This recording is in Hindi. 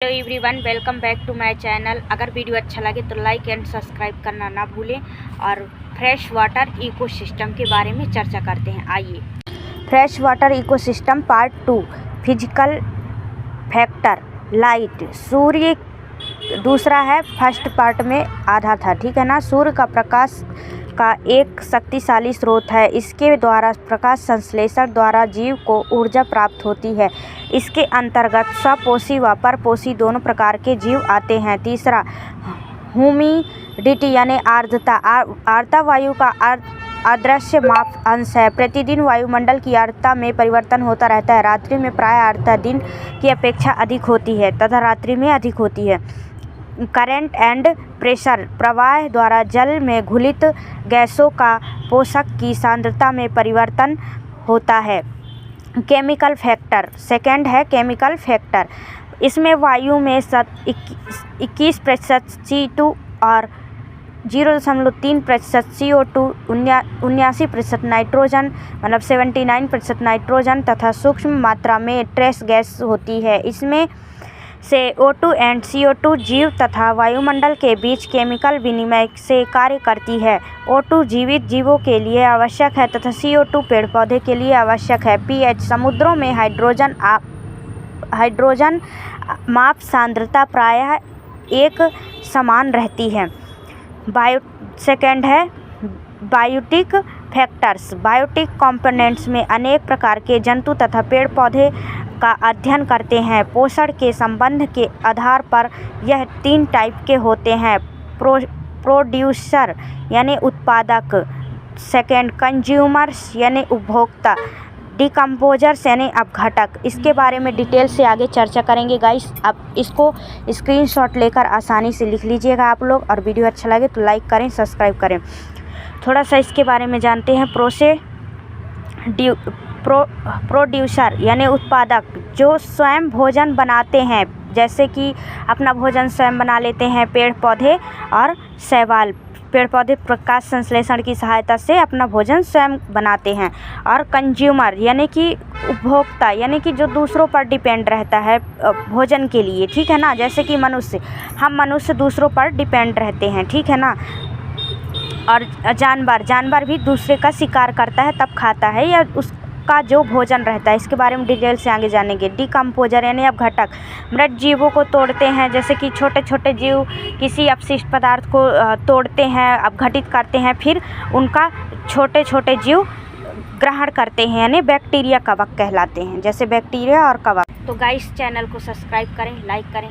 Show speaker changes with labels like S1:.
S1: Hello everyone, welcome back to my channel. अगर वीडियो अच्छा लगे तो लाइक एंड सब्सक्राइब करना ना भूलें। और फ्रेश वाटर इकोसिस्टम के बारे में चर्चा करते हैं। आइए, fresh water ecosystem part 2, physical factor. Light, सूर्य दूसरा है, फर्स्ट पार्ट में आधा था, ठीक है ना। सूर्य का प्रकाश का एक शक्तिशाली स्रोत है। इसके द्वारा प्रकाश संश्लेषण द्वारा जीव को ऊर्जा प्राप्त होती है। इसके अंतर्गत स्वपोषी व परपोषी दोनों प्रकार के जीव आते हैं। तीसरा, ह्यूमिडिटी यानी आर्द्रता। आर्द्रता वायु का अदृश्य माप अंश है। प्रतिदिन वायुमंडल की आर्द्रता में परिवर्तन होता रहता है। रात्रि में प्राय आर्द्रता दिन की अपेक्षा अधिक होती है तथा रात्रि में अधिक होती है। करंट एंड प्रेशर, प्रवाह द्वारा जल में घुलित गैसों का पोषक की सांद्रता में परिवर्तन होता है। केमिकल फैक्टर, सेकंड है केमिकल फैक्टर। इसमें वायु में 21% C2 और 0.3% CO2, 79% नाइट्रोजन मतलब 79% नाइट्रोजन तथा सूक्ष्म मात्रा में ट्रेस गैस होती है। इसमें से O2 एंड CO2 जीव तथा वायुमंडल के बीच केमिकल विनिमय से कार्य करती है। O2 जीवित जीवों के लिए आवश्यक है तथा CO2 पेड़ पौधे के लिए आवश्यक है। pH, समुद्रों में हाइड्रोजन माप सांद्रता प्रायः एक समान रहती है। सेकंड है बायोटिक फैक्टर्स। बायोटिक कंपोनेंट्स में अनेक प्रकार के जंतु तथा पेड़ पौधे का अध्ययन करते हैं। पोषण के संबंध के आधार पर यह 3 टाइप के होते हैं। प्रोड्यूसर यानी उत्पादक, सेकंड कंज्यूमर्स यानी उपभोक्ता, डिकम्पोजर्स यानी अपघटक। इसके बारे में डिटेल से आगे चर्चा करेंगे गाइस। आप इसको स्क्रीनशॉट लेकर आसानी से लिख लीजिएगा आप लोग। और वीडियो अच्छा लगे तो लाइक करें, सब्सक्राइब करें। थोड़ा सा इसके बारे में जानते हैं। प्रोड्यूसर यानी उत्पादक, जो स्वयं भोजन बनाते हैं, जैसे कि अपना भोजन स्वयं बना लेते हैं पेड़ पौधे और शैवाल। पेड़ पौधे प्रकाश संश्लेषण की सहायता से अपना भोजन स्वयं बनाते हैं। और कंज्यूमर यानी कि उपभोक्ता, यानी कि जो दूसरों पर डिपेंड रहता है भोजन के लिए, ठीक है ना। जैसे कि हम मनुष्य दूसरों पर डिपेंड रहते हैं, ठीक है ना। और जानवर भी दूसरे का शिकार करता है तब खाता है, या उसका जो भोजन रहता है। इसके बारे में डिटेल से आगे जानेंगे। डिकम्पोजर यानी अपघटक, मृत जीवों को तोड़ते हैं, जैसे कि छोटे छोटे जीव किसी अपशिष्ट पदार्थ को तोड़ते हैं, अपघटित करते हैं, फिर उनका छोटे छोटे जीव ग्रहण करते हैं, यानी बैक्टीरिया कवक कहलाते हैं, जैसे बैक्टीरिया और कवक। तो गाइस, चैनल को सब्सक्राइब करें, लाइक करें।